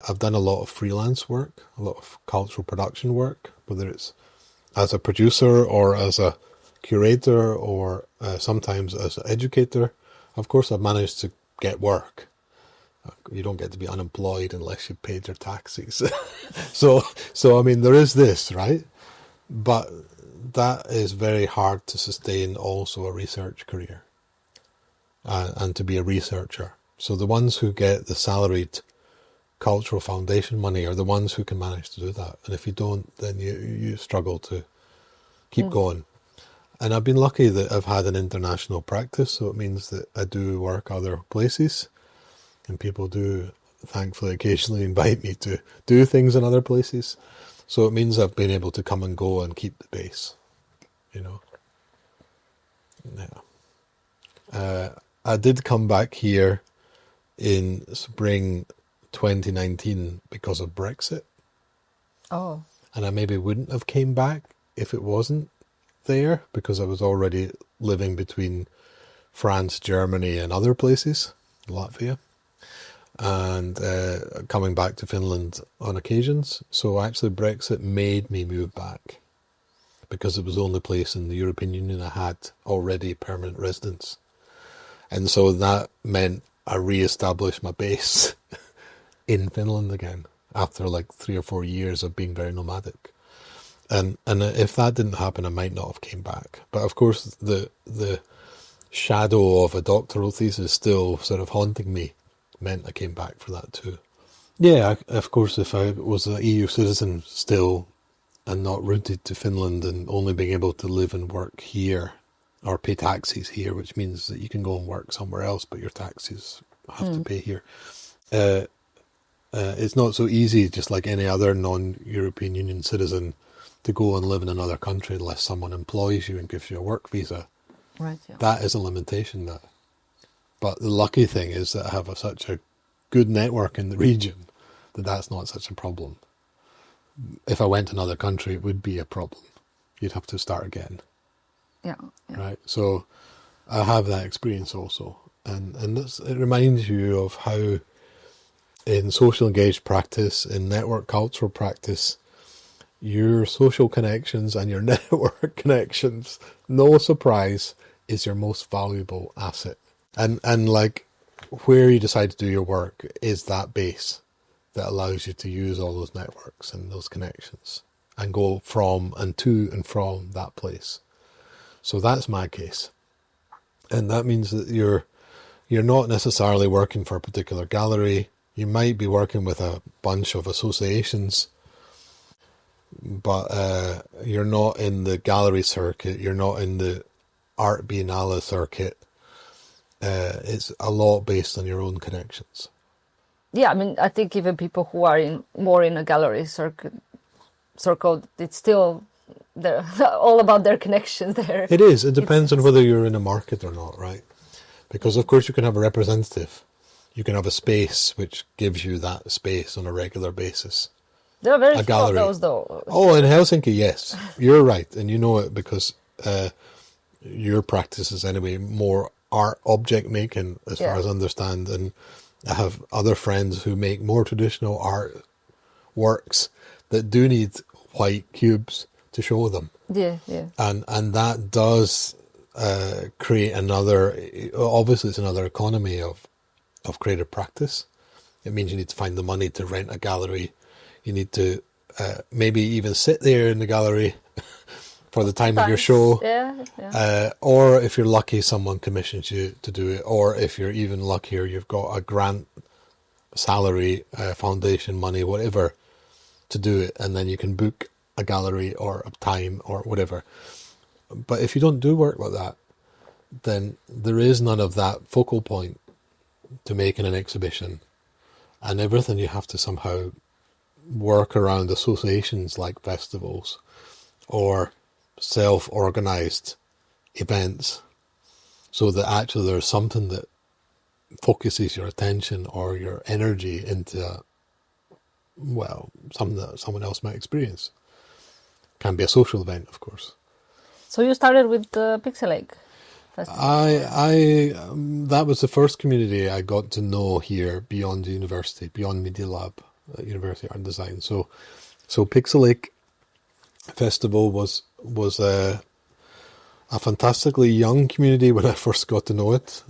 I've done a lot of freelance work, a lot of cultural production work, whether it's as a producer or as a curator or sometimes as an educator. Of course, I've managed to get work. You don't get to be unemployed unless you paid your taxes. So I mean, there is this, right? But that is very hard to sustain also a research career and to be a researcher. So the ones who get the salaried cultural foundation money are the ones who can manage to do that. And if you don't, then you struggle to keep going. And I've been lucky that I've had an international practice, so it means that I do work other places. And people do, thankfully, occasionally invite me to do things in other places. So it means I've been able to come and go and keep the base, you know. Yeah. I did come back here in spring 2019 because of Brexit. Oh. And I maybe wouldn't have came back if it wasn't there, because I was already living between France, Germany and other places, Latvia. And coming back to Finland on occasions. So actually Brexit made me move back because it was the only place in the European Union I had already permanent residence. And so that meant I re-established my base in Finland again after like 3 or 4 years of being very nomadic. And if that didn't happen, I might not have came back. But of course the shadow of a doctoral thesis still sort of haunting me meant I came back for that too. Yeah, of course, if I was an EU citizen still and not rooted to Finland and only being able to live and work here or pay taxes here, which means that you can go and work somewhere else, but your taxes have to pay here. It's not so easy, just like any other non-European Union citizen, to go and live in another country unless someone employs you and gives you a work visa. Right. Yeah. That is a limitation now. But the lucky thing is that I have such a good network in the region that that's not such a problem. If I went to another country, it would be a problem. You'd have to start again. Yeah. Right? So I have that experience also. And it reminds you of how in social engaged practice, in network cultural practice, your social connections and your network connections, no surprise, is your most valuable asset. And like where you decide to do your work is that base that allows you to use all those networks and those connections and go from and to and from that place. So that's my case. And that means that you're not necessarily working for a particular gallery. You might be working with a bunch of associations, but you're not in the gallery circuit. You're not in the art biennale circuit. It's a lot based on your own connections. Yeah, I mean, I think even people who are more in a gallery circle, it's still all about their connections there. It is. It depends on whether you're in a market or not, right? Because of course you can have a representative. You can have a space which gives you that space on a regular basis. There are very a few gallery. of those, though. Oh, in Helsinki, yes. You're right. And you know it because your practice is anyway more art object making, as far as I understand. And I have other friends who make more traditional art works that do need white cubes to show them. Yeah. And that does create another, obviously it's another economy of creative practice. It means you need to find the money to rent a gallery. You need to maybe even sit there in the gallery for the time of your show. Yeah. Or if you're lucky, someone commissions you to do it. Or if you're even luckier, you've got a grant, salary, foundation money, whatever, to do it. And then you can book a gallery or a time or whatever. But if you don't do work like that, then there is none of that focal point to make in an exhibition. And everything you have to somehow work around associations like festivals or self-organized events, so that actually there's something that focuses your attention or your energy into, something that someone else might experience. Can be a social event, of course. So you started with the Pixelake Festival? That was the first community I got to know here beyond the university, beyond Media Lab. at University of Art and Design. So Pixelake Festival was a fantastically young community when I first got to know it.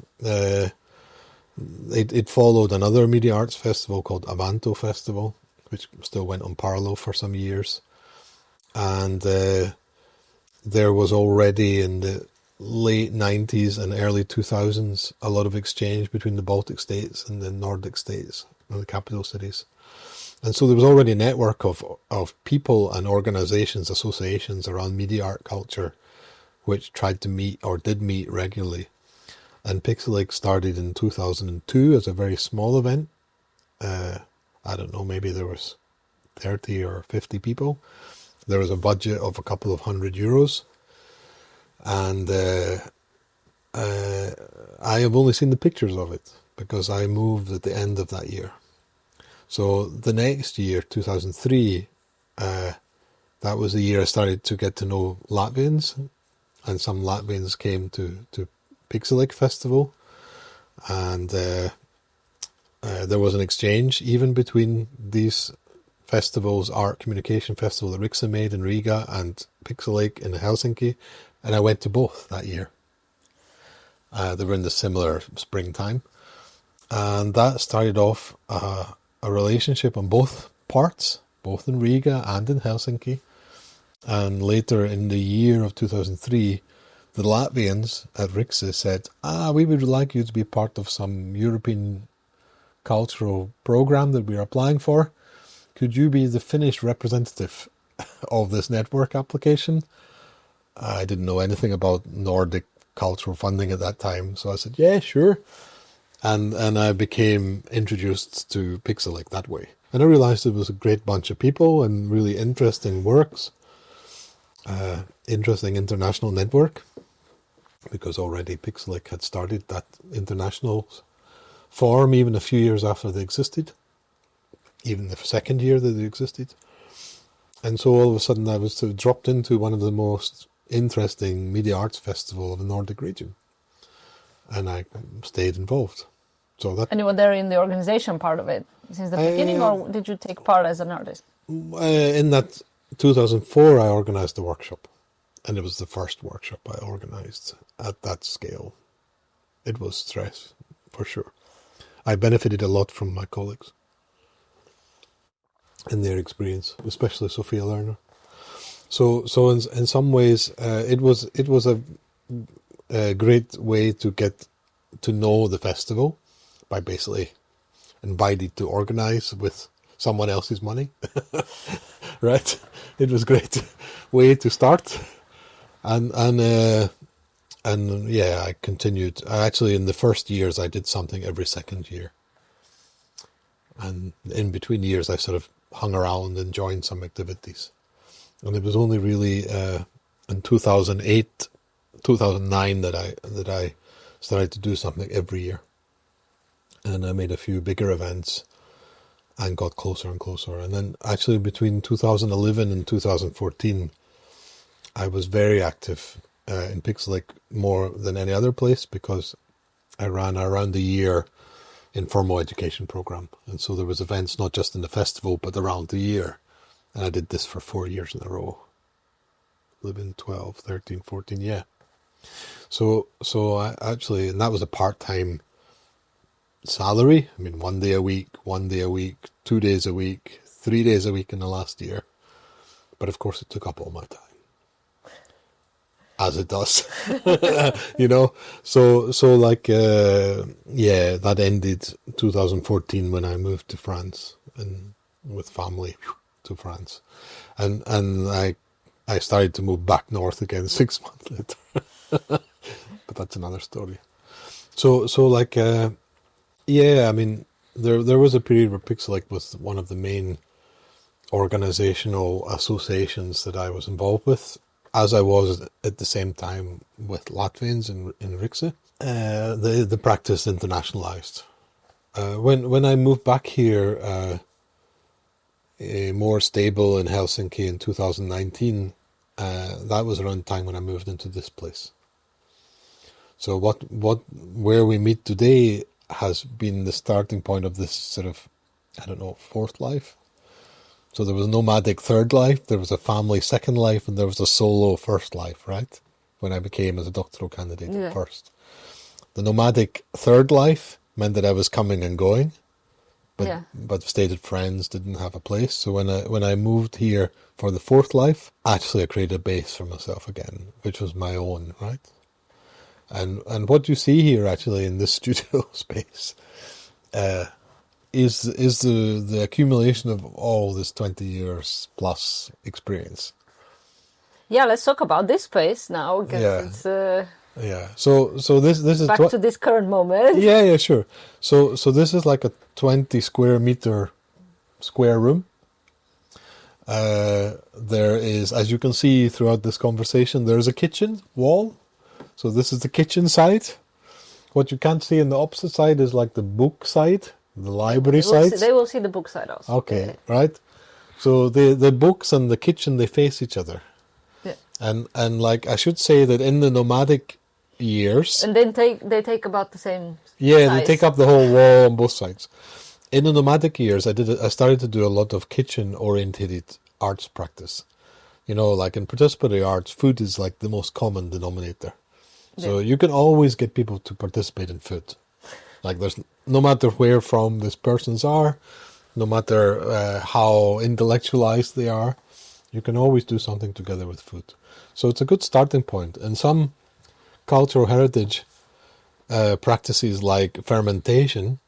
It followed another media arts festival called Avanto Festival, which still went on parallel for some years. And there was already in the late 90s and early 2000s a lot of exchange between the Baltic states and the Nordic states and the capital cities. And so there was already a network of people and organizations, associations around media art culture which tried to meet or did meet regularly. And Pixelake started in 2002 as a very small event. I don't know, maybe there was 30 or 50 people. There was a budget of a couple of €100. And I have only seen the pictures of it because I moved at the end of that year. So the next year, 2003, that was the year I started to get to know Latvians, and some Latvians came to Pixelake Festival, and there was an exchange even between these festivals, Art Communication Festival that Rixa made in Riga and Pixelake in Helsinki, and I went to both that year. They were in the similar springtime, and that started off a relationship on both parts, both in Riga and in Helsinki. And later in the year of 2003, the Latvians at Rixa said, we would like you to be part of some European cultural program that we are applying for. Could you be the Finnish representative of this network application? I didn't know anything about Nordic cultural funding at that time, so I said, yeah, sure. And I became introduced to Pixelake that way. And I realized it was a great bunch of people and really interesting works. Interesting international network, because already Pixelake had started that international forum even a few years after they existed, even the second year that they existed. And so all of a sudden I was sort of dropped into one of the most interesting media arts festival of the Nordic region, and I stayed involved. So that. And you were there in the organization part of it since the beginning, or did you take part as an artist? In that 2004, I organized a workshop, and it was the first workshop I organized at that scale. It was stress, for sure. I benefited a lot from my colleagues and their experience, especially Sophia Lerner. So in some ways, it was a great way to get to know the festival by basically inviting to organize with someone else's money. Right? It was a great way to start. And yeah, I continued. Actually, in the first years, I did something every second year. And in between years, I sort of hung around and joined some activities. And it was only really in 2008, 2009 that I started to do something every year. And I made a few bigger events and got closer and closer. And then actually between 2011 and 2014, I was very active in Pixelake more than any other place, because I ran around a year informal education program. And so there was events not just in the festival, but around the year. And I did this for 4 years in a row. 11, 12, 13, 14, yeah. So I actually, and that was a part-time salary. I mean, 1 day a week, 2 days a week, 3 days a week in the last year. But of course it took up all my time. As it does. You know? So like, yeah, that ended 2014 when I moved to France and with family to France. And I started to move back north again 6 months later. But that's another story. So like, yeah, I mean, there was a period where Pixelake was one of the main organizational associations that I was involved with, as I was at the same time with Latvians in Rixa. The practice internationalized. When I moved back here, more stable in Helsinki in 2019, that was around the time when I moved into this place. So where we meet today has been the starting point of this sort of I don't know, fourth life. So there was a nomadic third life, there was a family second life, and there was a solo first life, right? When I became as a doctoral candidate at first. The nomadic third life meant that I was coming and going, but stayed at friends, didn't have a place. So when I moved here for the fourth life, actually I created a base for myself again, which was my own, right? And what you see here actually in this studio space is the accumulation of all this 20 years plus experience. Yeah, let's talk about this space now, because it's yeah. So this is back to this current moment. Yeah, sure. So this is like a 20 square meter square room. There is, as you can see throughout this conversation, there's a kitchen wall. So this is the kitchen side. What you can't see on the opposite side is like the book side, the library side. They will see the book side also. Okay, right. So the books and the kitchen, they face each other. Yeah. And like I should say that in the nomadic years, and then they take about the same size. They take up the whole wall on both sides. In the nomadic years, I started to do a lot of kitchen oriented arts practice. You know, like in participatory arts, food is like the most common denominator. So you can always get people to participate in food. Like there's no matter where from these persons are, no matter how intellectualized they are, you can always do something together with food. So it's a good starting point. And some cultural heritage practices like fermentation,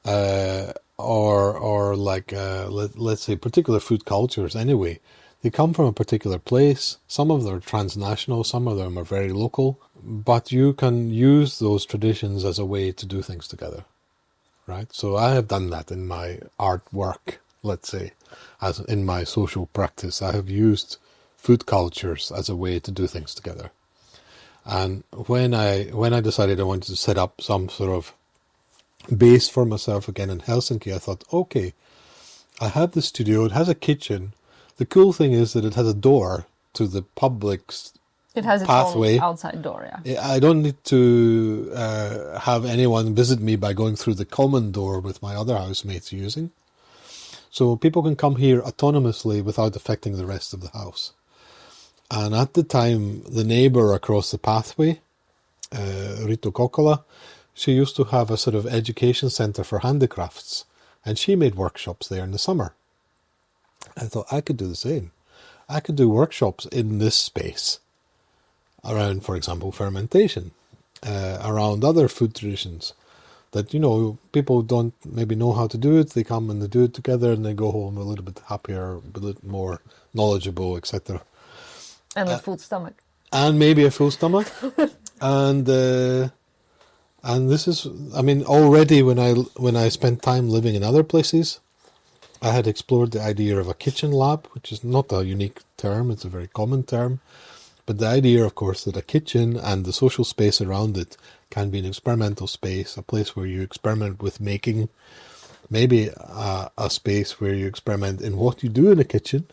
or like let's say particular food cultures anyway, they come from a particular place. Some of them are transnational, some of them are very local, but you can use those traditions as a way to do things together, right? So I have done that in my artwork, let's say, as in my social practice. I have used food cultures as a way to do things together. And when I decided I wanted to set up some sort of base for myself again in Helsinki, I thought, okay, I have the studio, it has a kitchen. The cool thing is that it has a door to the public's It has its pathway. own outside door, yeah. I don't need to have anyone visit me by going through the common door with my other housemates using. So people can come here autonomously without affecting the rest of the house. And at the time, the neighbor across the pathway, Rito Kokkola, she used to have a sort of education center for handicrafts. And she made workshops there in the summer. I thought I could do the same. I could do workshops in this space around, for example, fermentation, around other food traditions that, you know, people don't maybe know how to do it. They come and they do it together and they go home a little bit happier, a little more knowledgeable, etc. And a full stomach. And maybe a full stomach. And this is, I mean, already when I spent time living in other places, I had explored the idea of a kitchen lab, which is not a unique term, it's a very common term. But the idea, of course, that a kitchen and the social space around it can be an experimental space, a place where you experiment with making, maybe a space where you experiment in what you do in a kitchen.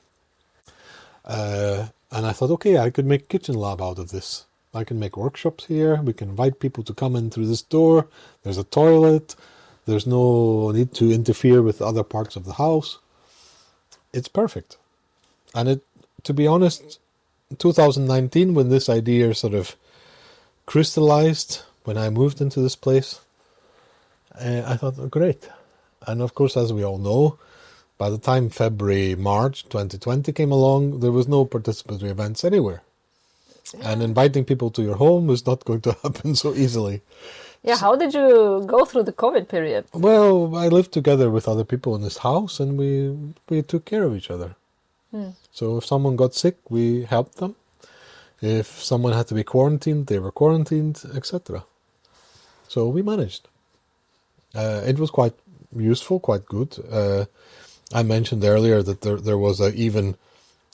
And I thought, okay, I could make a kitchen lab out of this. I can make workshops here. We can invite people to come in through this door. There's a toilet. There's no need to interfere with other parts of the house. It's perfect. And to be honest, 2019, when this idea sort of crystallized, when I moved into this place, I thought, oh, great. And of course, as we all know, by the time February, March 2020 came along, there was no participatory events anywhere. Yeah. And inviting people to your home was not going to happen so easily. Yeah, how did you go through the COVID period? Well, I lived together with other people in this house and we took care of each other. So if someone got sick, we helped them. If someone had to be quarantined, they were quarantined, etc. So we managed. It was quite useful, quite good. I mentioned earlier that there was even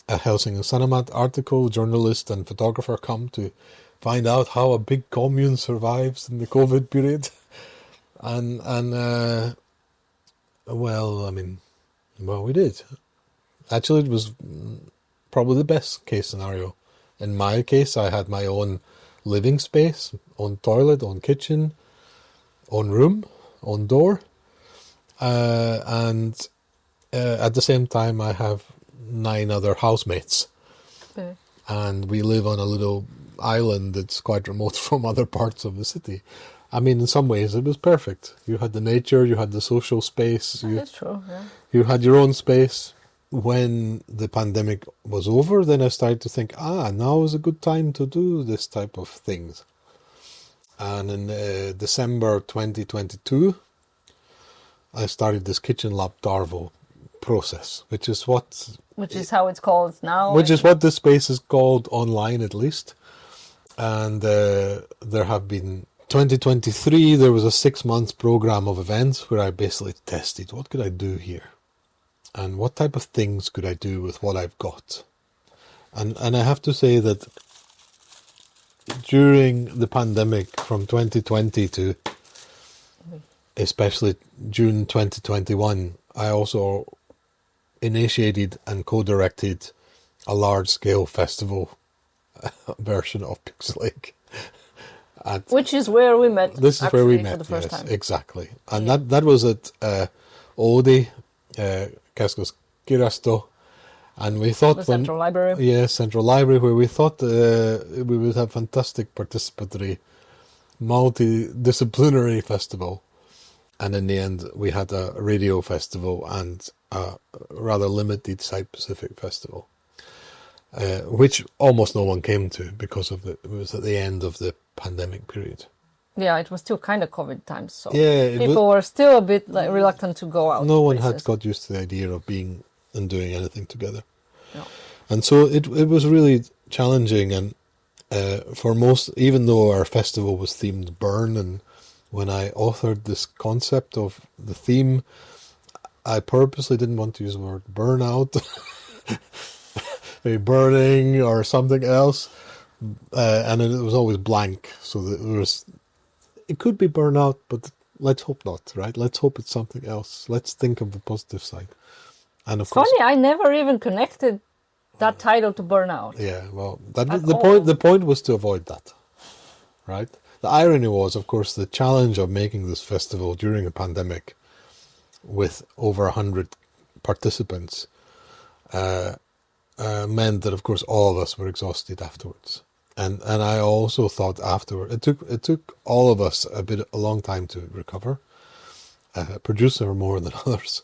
a Helsingin Sanomat article, journalist and photographer come to find out how a big commune survives in the COVID period. And we did. Actually, it was probably the best case scenario. In my case, I had my own living space, own toilet, own kitchen, own room, own door. and at the same time I have 9 other housemates, Okay. and we live on a little island that's quite remote from other parts of the city. I mean, in some ways it was perfect. You had the nature, you had the social space, That's true. Yeah. you had your own space. When the pandemic was over, then I started to think, now is a good time to do this type of things. And in December 2022, I started this kitchen Lab Tarvo process, which is what How it's called now. which is what this space is called online, at least. And there have been 2023. There was a 6-month program of events where I basically tested what could I do here, and what type of things could I do with what I've got. And I have to say that during the pandemic from 2020 to especially June 2021, I also initiated and co-directed a large-scale festival version of Pixel Lake. Which is where we met. This is where we met, for the first yes, time. exactly. And that was at Oodi, Keskos Kirasto, and we thought The Central Library. Yes, Central Library, where we thought we would have fantastic participatory, multidisciplinary festival. And in the end, we had a radio festival and a rather limited site-specific festival, which almost no one came to because it was at the end of the pandemic period. Yeah, it was still kind of COVID times, so Yeah, people were still a bit reluctant to go out. No one places. had got used to the idea of being and doing anything together. No. And so it was really challenging, and for most, even though our festival was themed burn, and when I authored this concept of the theme, I purposely didn't want to use the word burnout, maybe burning or something else, and it was always blank, so that it could be burnout, but let's hope not, right? Let's hope it's something else. Let's think of the positive side. And of course, Funny, I never even connected that title to burnout. yeah, well, the point was to avoid that, right? The irony was, of course, the challenge of making this festival during a pandemic with over 100 participants meant that, of course, all of us were exhausted afterwards. And I also thought afterward, it took all of us a long time to recover. Producer more than others.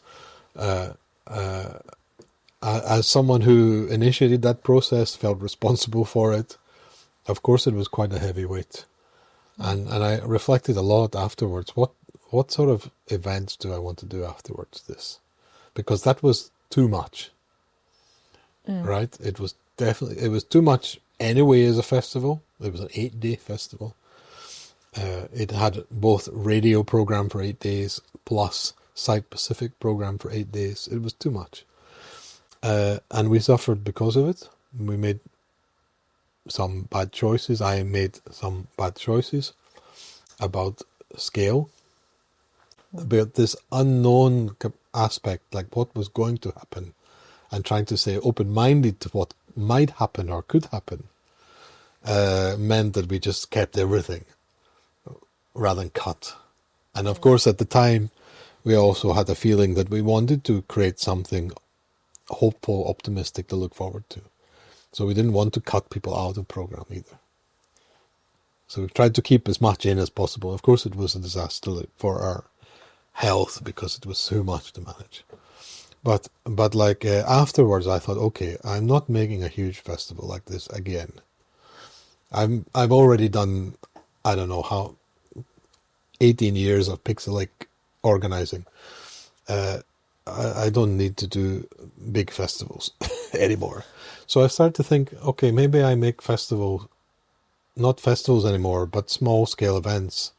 As someone who initiated that process, felt responsible for it, of course it was quite a heavy weight. And I reflected a lot afterwards. What sort of events do I want to do afterwards this? Because that was too much. Right? It was too much anyway as a festival. It was an 8-day festival. It had both radio program for 8 days plus site-specific program for 8 days. It was too much. And we suffered because of it. We made some bad choices. I made some bad choices about scale, about this unknown aspect, like what was going to happen, and trying to stay open-minded to what might happen or could happen, meant that we just kept everything rather than cut. And of course, at the time, we also had a feeling that we wanted to create something hopeful, optimistic to look forward to. So we didn't want to cut people out of program either. So we tried to keep as much in as possible. Of course, it was a disaster for our health because it was so much to manage. But afterwards, I thought, okay, I'm not making a huge festival like this again. I've already done, I don't know how, 18 years of Pixel Lake organizing. I don't need to do big festivals anymore. So I started to think, okay, maybe I make not festivals anymore, but small scale events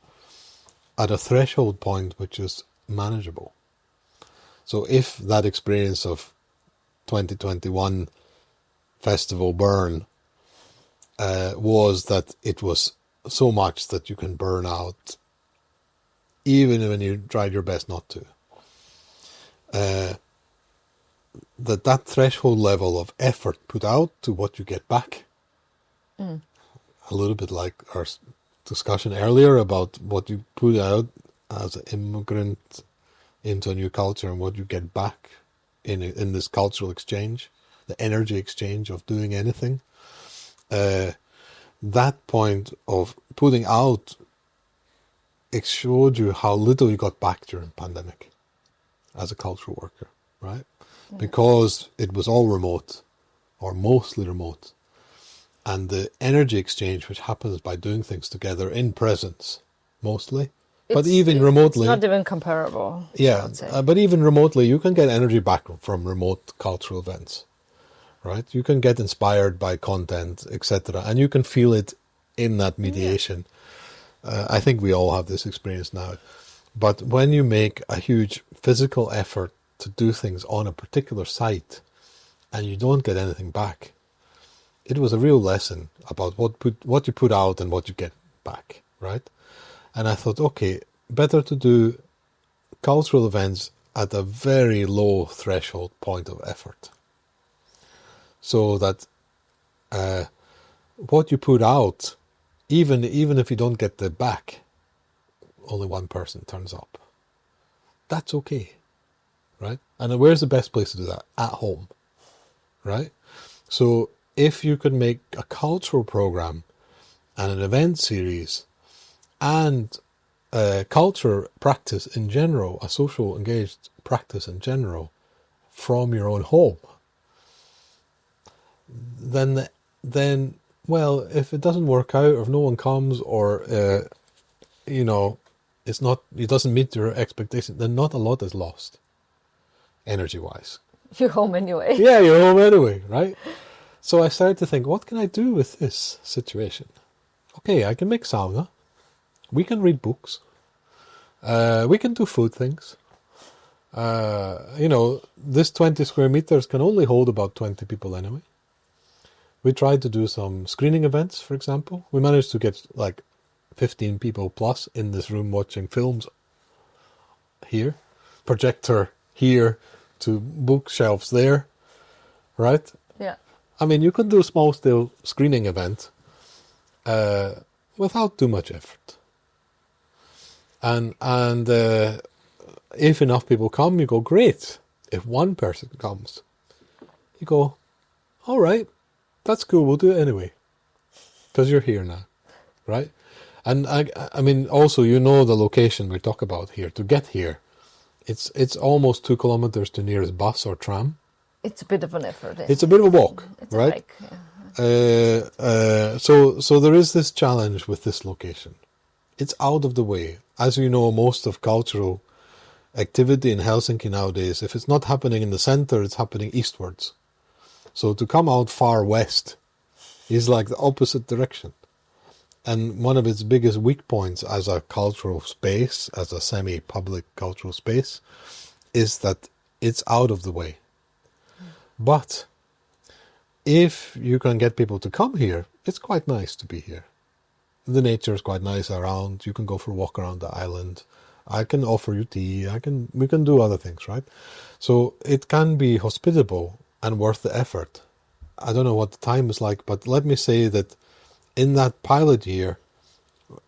at a threshold point which is manageable. So if that experience of 2021 Festival Burn was that it was so much that you can burn out even when you tried your best not to, that threshold level of effort put out to what you get back, a little bit like our discussion earlier about what you put out as an immigrant into a new culture and what you get back in this cultural exchange, the energy exchange of doing anything. That point of putting out, it showed you how little you got back during pandemic as a cultural worker, right? Yeah. Because it was all remote, or mostly remote. And the energy exchange which happens by doing things together in presence, mostly, but even remotely... It's not even comparable, yeah, I would say. But even remotely, you can get energy back from remote cultural events. Right, you can get inspired by content, etc., and you can feel it in that mediation. Yeah. I think we all have this experience now. But when you make a huge physical effort to do things on a particular site, and you don't get anything back, it was a real lesson about what you put out and what you get back. Right, and I thought, okay, better to do cultural events at a very low threshold point of effort. So that what you put out, even if you don't get the back, only one person turns up. That's okay, right? And where's the best place to do that? At home, right? So if you could make a cultural program and an event series and culture practice in general, a social engaged practice in general, from your own home, then well, if it doesn't work out, or if no one comes, or it's not, it doesn't meet your expectation, then not a lot is lost, energy-wise. You're home anyway. Yeah, you're home anyway, right? So I started to think, what can I do with this situation? Okay, I can make sauna. We can read books. We can do food things. This 20 square meters can only hold about 20 people anyway. We tried to do some screening events, for example. We managed to get like 15 people plus in this room watching films here. Projector here to bookshelves there, right? Yeah. I mean, you can do a small-scale screening event without too much effort. And if enough people come, you go, great. If one person comes, you go, all right. That's cool, we'll do it anyway. Because you're here now, right? And I mean, also, the location we talk about here. To get here, it's almost 2 kilometers to nearest bus or tram. It's a bit of an effort. It's a bit of a walk, it's right? A hike, yeah. So there is this challenge with this location. It's out of the way. As you know, most of cultural activity in Helsinki nowadays, if it's not happening in the center, it's happening eastwards. So to come out far west is like the opposite direction. And one of its biggest weak points as a cultural space, as a semi-public cultural space, is that it's out of the way. But if you can get people to come here, it's quite nice to be here. The nature is quite nice around. You can go for a walk around the island. I can offer you tea. We can do other things, right? So it can be hospitable and worth the effort. I don't know what the time is like, but let me say that in that pilot year,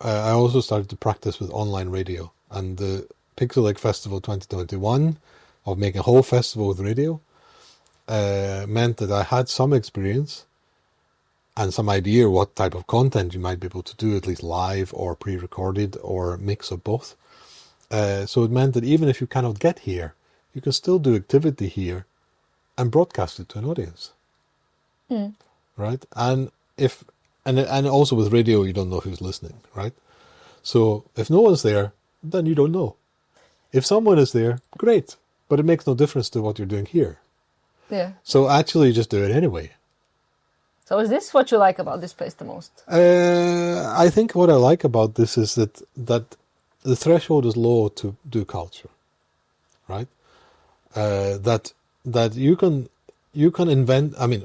I also started to practice with online radio. And the Pixel Lake Festival 2021, of making a whole festival with radio, meant that I had some experience and some idea what type of content you might be able to do, at least live or pre-recorded or a mix of both. So it meant that even if you cannot get here, you can still do activity here and broadcast it to an audience, right? And and also with radio, you don't know who's listening, right? So if no one's there, then you don't know. If someone is there, great, but it makes no difference to what you're doing here. Yeah. So actually, just do it anyway. So is this what you like about this place the most? I think what I like about this is that the threshold is low to do culture, right? That you can invent. I mean,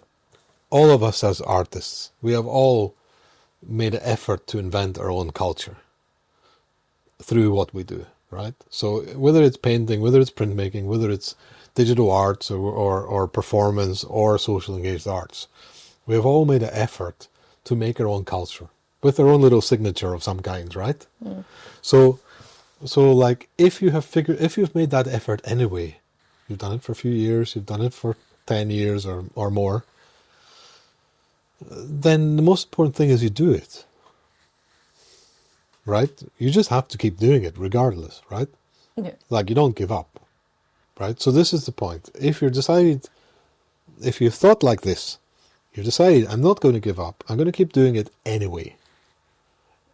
all of us as artists, we have all made an effort to invent our own culture through what we do, right? So whether it's painting, whether it's printmaking, whether it's digital arts or performance or social engaged arts, we have all made an effort to make our own culture with our own little signature of some kind, right? So So like if you've made that effort anyway, you've done it for a few years, you've done it for 10 years or more, then the most important thing is you do it. Right? You just have to keep doing it regardless, right? Yeah. Like you don't give up. Right? So this is the point. If you've thought like this, you decide, I'm not going to give up. I'm going to keep doing it anyway.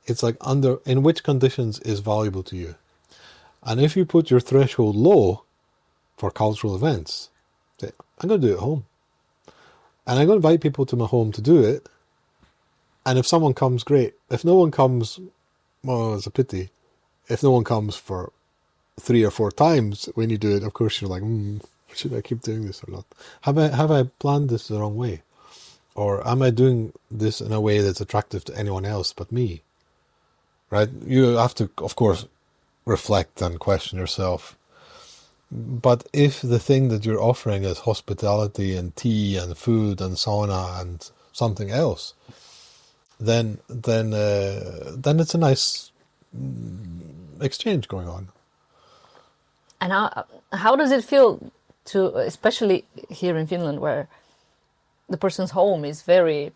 It's like in which conditions is valuable to you. And if you put your threshold low for cultural events, say, I'm going to do it at home. And I'm going to invite people to my home to do it. And if someone comes, great. If no one comes, well, it's a pity. If no one comes for 3 or 4 times when you do it, of course you're like, should I keep doing this or not? Have I planned this the wrong way? Or am I doing this in a way that's attractive to anyone else but me? Right? You have to, of course, reflect and question yourself. But if the thing that you're offering is hospitality and tea and food and sauna and something else, then it's a nice exchange going on. And how does it feel to, especially here in Finland, where the person's home is very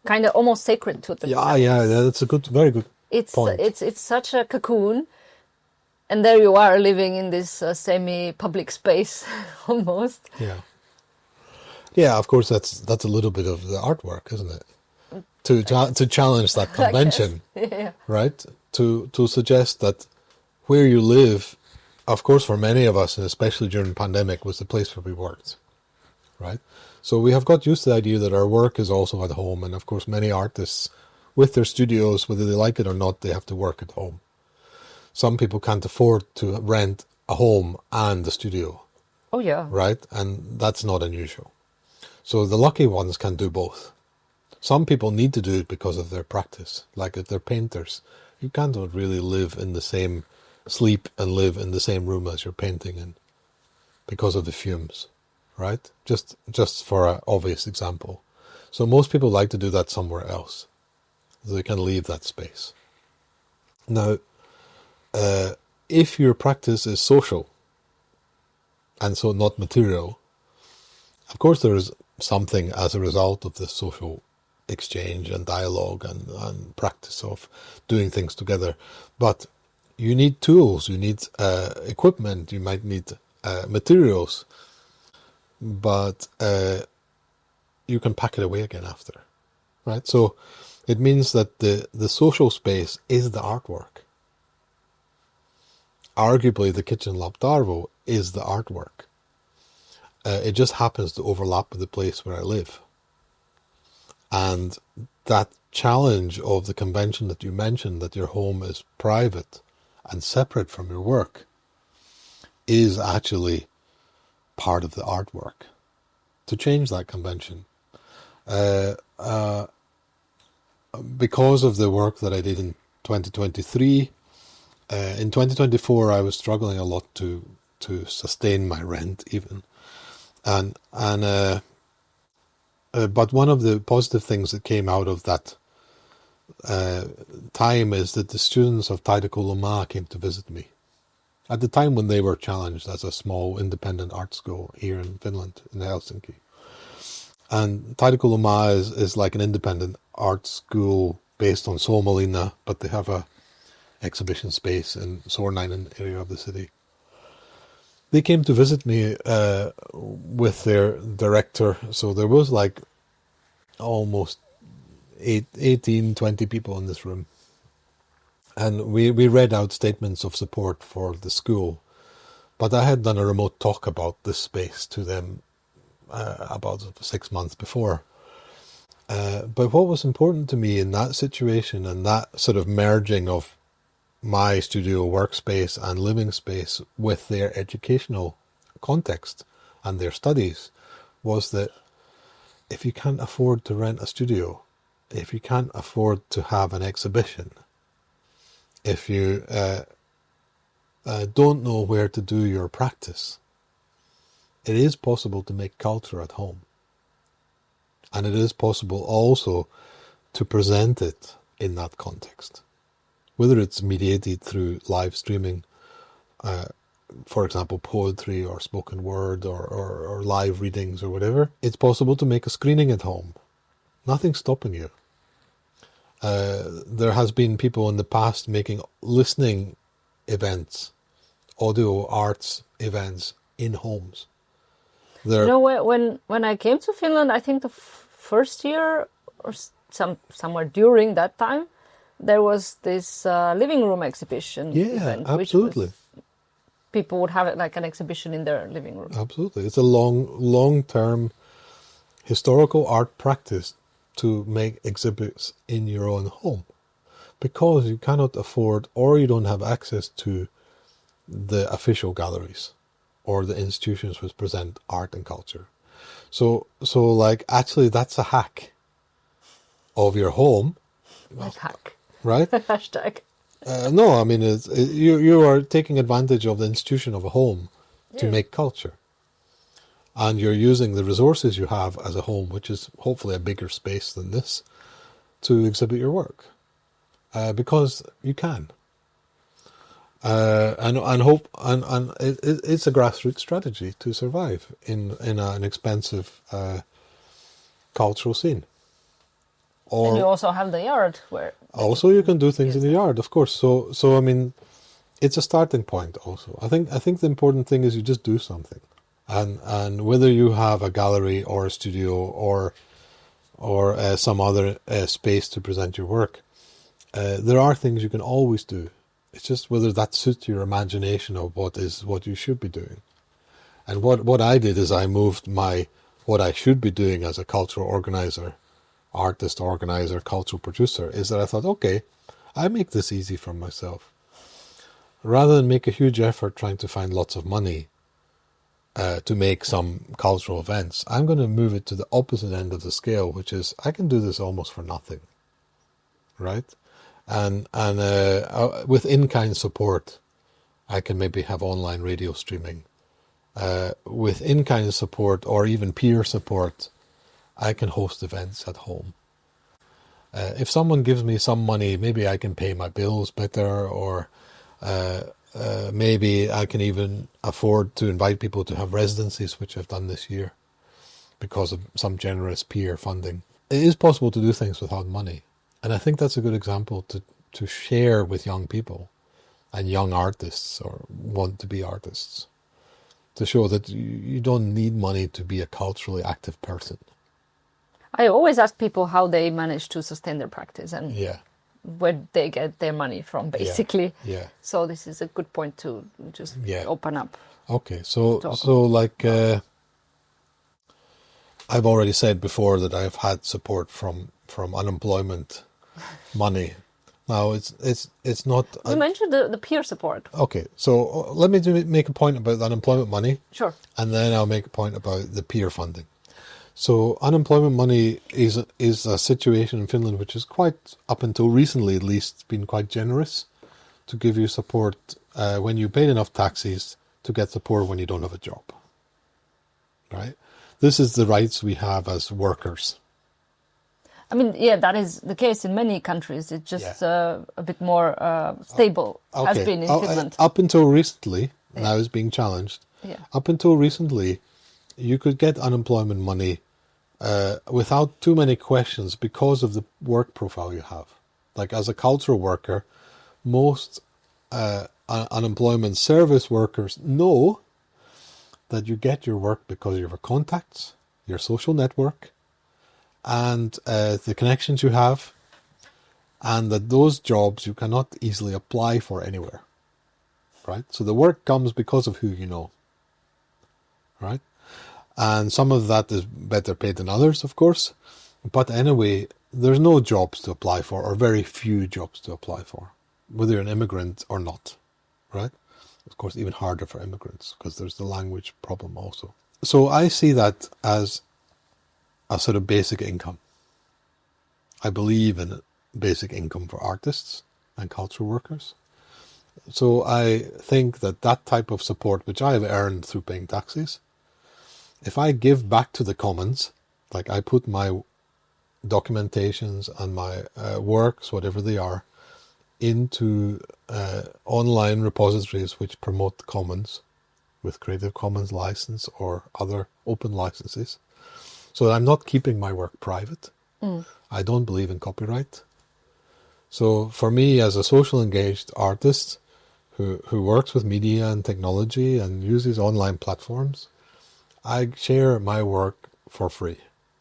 kind of almost sacred to themselves? Yeah, that's a very good point. It's such a cocoon, and there you are living in this semi-public space almost. Yeah. Of course, that's a little bit of the artwork, isn't it? To challenge that convention, right? To suggest that where you live, of course, for many of us, and especially during the pandemic, was the place where we worked, right? So we have got used to the idea that our work is also at home, and of course, many artists, with their studios, whether they like it or not, they have to work at home. Some people can't afford to rent a home and a studio. Oh yeah. Right? And that's not unusual. So the lucky ones can do both. Some people need to do it because of their practice. Like if they're painters, you can't really sleep and live in the same room as you're painting in because of the fumes, right? Just for an obvious example. So most people like to do that somewhere else. They can leave that space. Now, if your practice is social, and so not material, of course there is something as a result of this social exchange and dialogue and practice of doing things together. But you need tools, you need equipment, you might need materials, but you can pack it away again after, right? So it means that the social space is the artwork. Arguably, the kitchen Lab Tarvo is the artwork. It just happens to overlap with the place where I live. And that challenge of the convention that you mentioned, that your home is private and separate from your work, is actually part of the artwork. To change that convention. Because of the work that I did in 2023, in 2024 I was struggling a lot to sustain my rent even. But one of the positive things that came out of that time is that the students of Taitekoulumaa came to visit me. At the time when they were challenged as a small independent art school here in Finland, in Helsinki. And Taitekoulumaa is like an independent art school based on Suomenlinna, but they have a exhibition space in Sornainen area of the city. They came to visit me with their director, so there was like almost 18, 20 people in this room. And we read out statements of support for the school. But I had done a remote talk about this space to them about 6 months before. But what was important to me in that situation and that sort of merging of my studio workspace and living space with their educational context and their studies was that if you can't afford to rent a studio, if you can't afford to have an exhibition, if you don't know where to do your practice, it is possible to make culture at home. And it is possible also to present it in that context. whether it's mediated through live streaming, for example, poetry or spoken word or live readings or whatever, it's possible to make a screening at home. Nothing's stopping you. There has been people in the past making listening events, audio arts events in homes. When I came to Finland, I think the first year or somewhere during that time, there was this living room exhibition event. Absolutely. People would have it like an exhibition in their living room. Absolutely. It's a long-term historical art practice to make exhibits in your own home, because you cannot afford, or you don't have access to, the official galleries or the institutions which present art and culture. So like, actually that's a hack of your home. Like hack. Right? Hashtag. No, I mean, you are taking advantage of the institution of a home to make culture. And you're using the resources you have as a home, which is hopefully a bigger space than this, to exhibit your work. Because you can. And it's a grassroots strategy to survive in an expensive cultural scene. And you also have the yard where... Also, you can do things in the yard, of course. So I mean, it's a starting point also. I think the important thing is you just do something. And whether you have a gallery or a studio or some other space to present your work, there are things you can always do. It's just whether that suits your imagination of what you should be doing. And what I did is I moved what I should be doing as a cultural organizer, artist organizer, cultural producer, is that I thought, okay, I make this easy for myself. Rather than make a huge effort trying to find lots of money to make some cultural events, I'm going to move it to the opposite end of the scale, which is I can do this almost for nothing, right? And with in-kind support, I can maybe have online radio streaming. With in-kind support or even peer support, I can host events at home. If someone gives me some money, maybe I can pay my bills better, or maybe I can even afford to invite people to have residencies, which I've done this year because of some generous peer funding. It is possible to do things without money. And I think that's a good example to share with young people and young artists or want to be artists, to show that you don't need money to be a culturally active person. I always ask people how they manage to sustain their practice and where they get their money from, basically. Yeah. So this is a good point to just open up. Okay, so like I've already said before that I've had support from unemployment money. Now it's not. You mentioned the peer support. Okay, so let me make a point about the unemployment money. Sure. And then I'll make a point about the peer funding. So unemployment money is a situation in Finland which is quite, up until recently at least, been quite generous to give you support when you paid enough taxes to get support when you don't have a job. Right? This is the rights we have as workers. I mean, that is the case in many countries. It's just a bit more stable, has been in Finland. Up until recently, now it's being challenged. Yeah. Up until recently, you could get unemployment money without too many questions because of the work profile you have. Like as a cultural worker, most unemployment service workers know that you get your work because of your contacts, your social network, and the connections you have, and that those jobs you cannot easily apply for anywhere. Right? So the work comes because of who you know. Right? And some of that is better paid than others, of course. But anyway, there's no jobs to apply for, or very few jobs to apply for, whether you're an immigrant or not, right? Of course, even harder for immigrants, because there's the language problem also. So I see that as a sort of basic income. I believe in basic income for artists and cultural workers. So I think that type of support, which I have earned through paying taxes, if I give back to the commons, like I put my documentations and my works, whatever they are, into online repositories which promote commons with Creative Commons license or other open licenses. So I'm not keeping my work private. I don't believe in copyright. So for me, as a social engaged artist who works with media and technology and uses online platforms, I share my work for free.